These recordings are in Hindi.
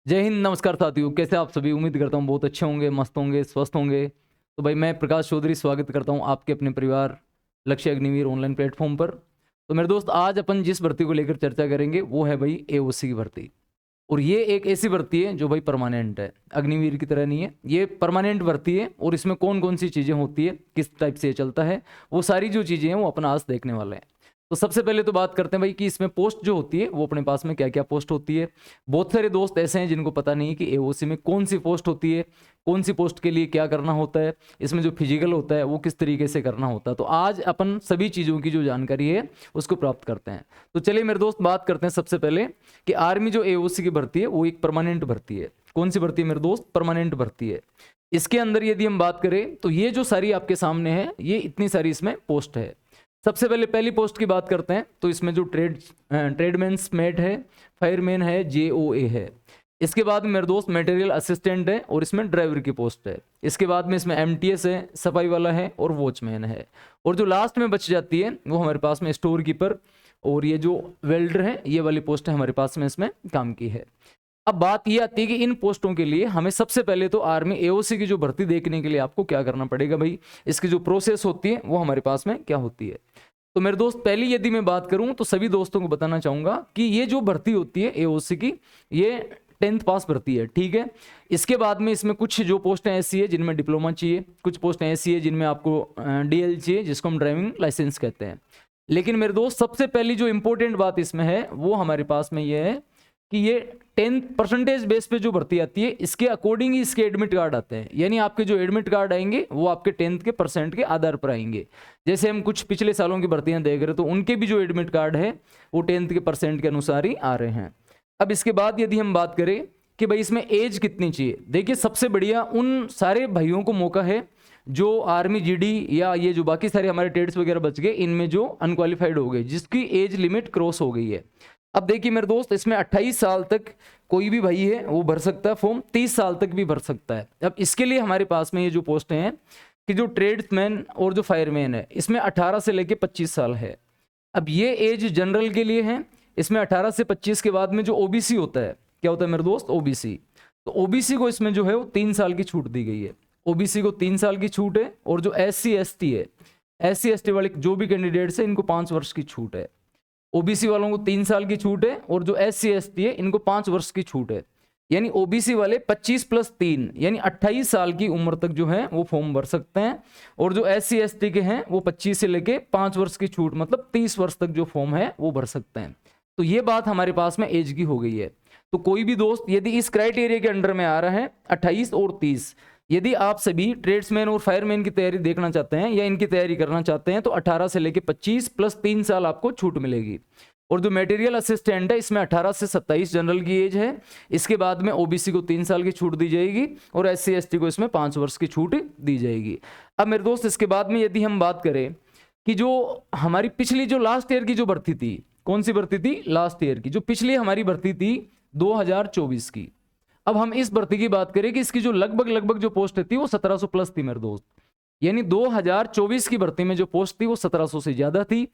जय हिंद, नमस्कार साथियों। कैसे आप सभी? उम्मीद करता हूँ बहुत अच्छे होंगे, मस्त होंगे, स्वस्थ होंगे। तो भाई मैं प्रकाश चौधरी स्वागत करता हूँ आपके अपने परिवार लक्ष्य अग्निवीर ऑनलाइन प्लेटफॉर्म पर। तो मेरे दोस्त, आज अपन जिस भर्ती को लेकर चर्चा करेंगे वो है भाई एओसी की भर्ती। और ये एक ऐसी भर्ती है जो भाई परमानेंट है, अग्निवीर की तरह नहीं है। ये परमानेंट भर्ती है और इसमें कौन कौन सी चीज़ें होती है, किस टाइप से ये चलता है, वो सारी जो चीज़ें हैं वो अपन आज देखने वाले हैं। तो सबसे पहले तो बात करते हैं भाई कि इसमें पोस्ट जो होती है वो अपने पास में क्या क्या पोस्ट होती है। बहुत सारे दोस्त ऐसे हैं जिनको पता नहीं कि एओसी में कौन सी पोस्ट होती है, कौन सी पोस्ट के लिए क्या करना होता है, इसमें जो फिजिकल होता है वो किस तरीके से करना होता है। तो आज अपन सभी चीज़ों की जो जानकारी है उसको प्राप्त करते हैं। तो चलिए मेरे दोस्त, बात करते हैं सबसे पहले कि आर्मी जो एओसी की भर्ती है वो एक परमानेंट भर्ती है। कौन सी भर्ती है मेरे दोस्त? परमानेंट भर्ती है। इसके अंदर यदि हम बात करें तो ये जो सारी आपके सामने है, ये इतनी सारी इसमें पोस्ट है। सबसे पहले पहली पोस्ट की बात करते हैं तो इसमें जो ट्रेडमैन्स मेट है, फायरमैन है, जेओए है। इसके बाद में मेरे दोस्त मटेरियल असिस्टेंट है और इसमें ड्राइवर की पोस्ट है। इसके बाद में इसमें एमटीएस है, सफाई वाला है और वॉचमैन है। और जो लास्ट में बच जाती है वो हमारे पास में स्टोर कीपर और ये जो वेल्डर है, ये वाली पोस्ट है हमारे पास में इसमें काम की है। अब बात ये आती है कि इन पोस्टों के लिए हमें सबसे पहले तो आर्मी एओसी की जो भर्ती देखने के लिए आपको क्या करना पड़ेगा भाई, इसकी जो प्रोसेस होती है वो हमारे पास में क्या होती है। तो मेरे दोस्त, पहली यदि मैं बात करूं तो सभी दोस्तों को बताना चाहूंगा कि ये जो भर्ती होती है एओसी की, ये 10th पास भर्ती है, ठीक है। इसके बाद में इसमें कुछ जो पोस्टें ऐसी है जिनमें डिप्लोमा चाहिए, कुछ पोस्टें ऐसी है जिनमें आपको डीएल चाहिए, जिसको हम ड्राइविंग लाइसेंस कहते हैं। लेकिन मेरे दोस्त, सबसे पहली जो इंपॉर्टेंट बात इसमें है वो हमारे पास में ये है कि ये 10% बेस पे जो भर्ती आती है, इसके अकॉर्डिंग ही इसके एडमिट कार्ड आते हैं। यानी आपके जो एडमिट कार्ड आएंगे वो आपके 10th के परसेंट के आधार पर आएंगे। जैसे हम कुछ पिछले सालों की भर्तियां देख रहे तो उनके भी जो एडमिट कार्ड है वो 10th के परसेंट के अनुसार ही आ रहे हैं। अब इसके बाद यदि हम बात करें कि भाई इसमें एज कितनी चाहिए, देखिए सबसे बढ़िया उन सारे भाइयों को मौका है जो आर्मी, जीडी या ये जो बाकी सारे हमारे ट्रेड्स वगैरह बच गए, इनमें जो अनक्वालिफाइड हो गए, जिसकी एज लिमिट क्रॉस हो गई है। अब देखिए मेरे दोस्त, इसमें 28 साल तक कोई भी भाई है वो भर सकता है फॉर्म, 30 साल तक भी भर सकता है। अब इसके लिए हमारे पास में ये जो पोस्टें हैं कि जो ट्रेड्समैन और जो फायरमैन है, इसमें 18 से लेके 25 साल है। अब ये एज जनरल के लिए है। इसमें 18 से 25 के बाद में जो ओबीसी होता है, क्या होता है मेरे दोस्त? ओबीसी। तो ओबीसी को इसमें जो है वो 3 साल की छूट दी गई है। ओबीसी को 3 साल की छूट है। और जो SC ST है, SC ST वाले जो भी कैंडिडेट्स है, इनको 5 वर्ष की छूट है। ओबीसी वालों को 3 साल की छूट है और जो SC ST है इनको 5 वर्ष की छूट है। यानी ओबीसी वाले 25 + 3 यानी 28 साल की उम्र तक जो है वो फॉर्म भर सकते हैं। और जो SC ST के हैं वो 25 से लेके 5 वर्ष की छूट, मतलब 30 वर्ष तक जो फॉर्म है वो भर सकते हैं। तो ये बात हमारे पास में एज की हो गई है। तो कोई भी दोस्त यदि इस क्राइटेरिया के अंडर में आ रहा है 28 और 30, यदि आप सभी ट्रेड्समैन और फायरमैन की तैयारी देखना चाहते हैं या इनकी तैयारी करना चाहते हैं तो 18 से लेके 25 + 3 साल आपको छूट मिलेगी। और जो मटेरियल असिस्टेंट है, इसमें 18 से 27 जनरल की एज है। इसके बाद में ओबीसी को 3 साल की छूट दी जाएगी और SC ST को इसमें 5 वर्ष की छूट दी जाएगी। अब मेरे दोस्त, इसके बाद में यदि हम बात करें कि जो हमारी पिछली जो लास्ट ईयर की जो भर्ती थी, कौन सी भर्ती थी? लास्ट ईयर की जो पिछली हमारी भर्ती थी 2024 की। अब हम इस भर्ती की बात करें कि इसकी जो लगभग जो पोस्ट थी वो 1700 प्लस थी मेरे दोस्त। यानी 2024 की भर्ती में जो पोस्ट थी वो 1700 से ज्यादा थी।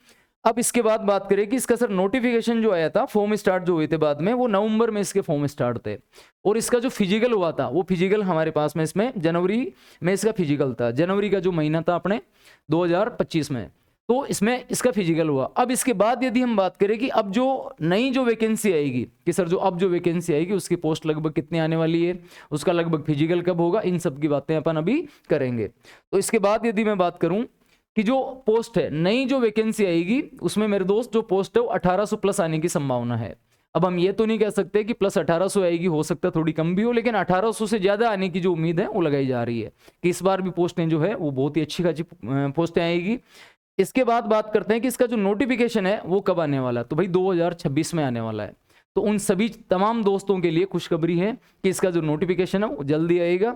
अब इसके बाद बात करें कि इसका सर नोटिफिकेशन जो आया था, फॉर्म स्टार्ट जो हुए थे बाद में, वो नवंबर में इसके फॉर्म स्टार्ट थे। और इसका जो फिजिकल हुआ था वो फिजिकल हमारे पास में इसमें जनवरी में इसका फिजिकल था। जनवरी का जो महीना था अपने 2025 में, तो इसमें इसका फिजिकल हुआ। अब इसके बाद यदि हम बात करें कि अब जो नई जो वैकेंसी आएगी कि सर जो अब जो वैकेंसी आएगी उसकी पोस्ट लगभग कितनी आने वाली है, उसका लगभग फिजिकल कब होगा, इन सब की बातें अपन अभी करेंगे। तो इसके बाद यदि मैं बात करूं कि जो पोस्ट है, नई जो वैकेंसी आएगी उसमें मेरे दोस्त जो पोस्ट है वो 1800 प्लस आने की संभावना है। अब हम ये तो नहीं कह सकते कि प्लस 1800 आएगी, हो सकता है थोड़ी कम भी हो, लेकिन 1800 से ज़्यादा आने की जो उम्मीद है वो लगाई जा रही है कि इस बार भी पोस्टें जो है वो बहुत ही अच्छी खासी पोस्टें आएगी। इसके बाद बात करते हैं कि इसका जो नोटिफिकेशन है वो कब आने वाला है। तो भाई 2026 में आने वाला है। तो उन सभी तमाम दोस्तों के लिए खुशखबरी है कि इसका जो नोटिफिकेशन है वो जल्दी आएगा।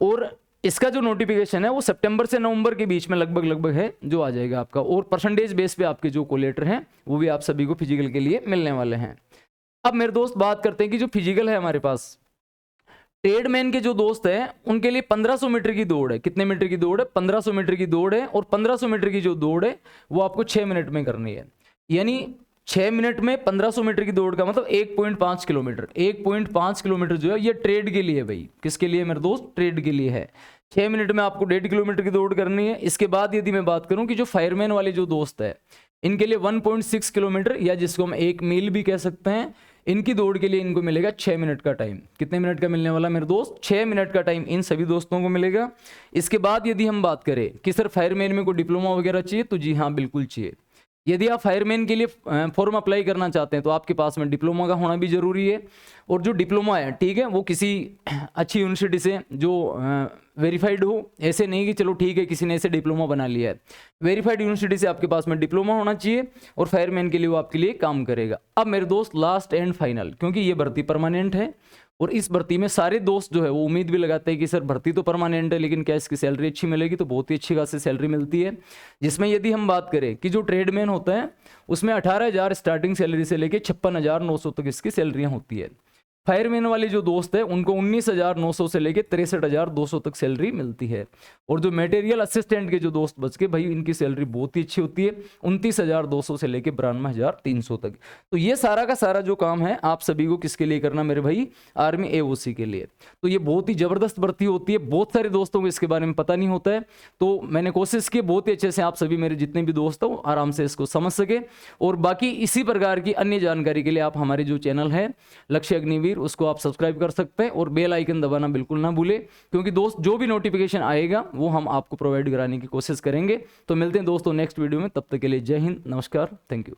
और इसका जो नोटिफिकेशन है वो सितंबर से नवंबर के बीच में लगभग है जो आ जाएगा आपका। और परसेंटेज बेस पे आपके जो कोलेटर हैं वो भी आप सभी को फिजिकल के लिए मिलने वाले हैं। अब मेरे दोस्त बात करते हैं कि जो फिजिकल है हमारे पास, ट्रेडमैन के जो दोस्त हैं उनके लिए 1500 मीटर की दौड़ है। कितने मीटर की दौड़ है? 1500 मीटर की दौड़ है। और 1500 मीटर की जो दौड़ है वो आपको 6 मिनट में करनी है। यानी 6 मिनट में 1500 मीटर की दौड़ का मतलब 1.5 किलोमीटर। 1.5 किलोमीटर जो है ये ट्रेड के लिए है भाई। किसके लिए मेरे दोस्त? ट्रेड के लिए है। 6 मिनट में आपको 1.5 किलोमीटर की दौड़ करनी है। इसके बाद यदि मैं बात करूं कि जो फायरमैन वाले जो दोस्त है इनके लिए 1.6 किलोमीटर या जिसको हम 1 मील भी कह सकते हैं, इनकी दौड़ के लिए इनको मिलेगा 6 मिनट का टाइम। कितने मिनट का मिलने वाला मेरे दोस्त? 6 मिनट का टाइम इन सभी दोस्तों को मिलेगा। इसके बाद यदि हम बात करें कि सर फायरमैन में कोई डिप्लोमा वगैरह चाहिए, तो जी हाँ बिल्कुल चाहिए। यदि आप फायरमैन के लिए फॉर्म अप्लाई करना चाहते हैं तो आपके पास में डिप्लोमा का होना भी ज़रूरी है। और जो डिप्लोमा है ठीक है, वो किसी अच्छी यूनिवर्सिटी से जो वेरीफाइड हो, ऐसे नहीं कि चलो ठीक है किसी ने ऐसे डिप्लोमा बना लिया है। वेरीफाइड यूनिवर्सिटी से आपके पास में डिप्लोमा होना चाहिए और फायरमैन के लिए वो आपके लिए काम करेगा। अब मेरे दोस्त लास्ट एंड फाइनल, क्योंकि ये भर्ती परमानेंट है और इस भर्ती में सारे दोस्त जो है वो उम्मीद भी लगाते हैं कि सर भर्ती तो परमानेंट है लेकिन क्या इसकी सैलरी अच्छी मिलेगी? तो बहुत ही अच्छी खासी सैलरी मिलती है। जिसमें यदि हम बात करें कि जो ट्रेडमैन होता है उसमें 18,000 स्टार्टिंग सैलरी से लेकर 56,900 तक इसकी सैलरियाँ होती है। फायरमैन वाले जो दोस्त है उनको 19,900 से लेकर 63,200 तक सैलरी मिलती है। और जो मटेरियल असिस्टेंट के जो दोस्त बच के भाई, इनकी सैलरी बहुत ही अच्छी होती है, 29,200 से लेकर 92,300 तक। तो ये सारा का सारा जो काम है आप सभी को किसके लिए करना मेरे भाई? आर्मी AOC के लिए। तो ये बहुत ही जबरदस्त भर्ती होती है। बहुत सारे दोस्तों को इसके बारे में पता नहीं होता है, तो मैंने कोशिश की बहुत ही अच्छे से आप सभी मेरे जितने भी दोस्त हो आराम से इसको समझ सके। और बाकी इसी प्रकार की अन्य जानकारी के लिए आप हमारे जो चैनल है लक्ष्य अग्निवीर, उसको आप सब्सक्राइब कर सकते हैं और बेल आइकन दबाना बिल्कुल ना भूले, क्योंकि दोस्त जो भी नोटिफिकेशन आएगा वो हम आपको प्रोवाइड कराने की कोशिश करेंगे। तो मिलते हैं दोस्तों नेक्स्ट वीडियो में, तब तक के लिए जय हिंद, नमस्कार, थैंक यू।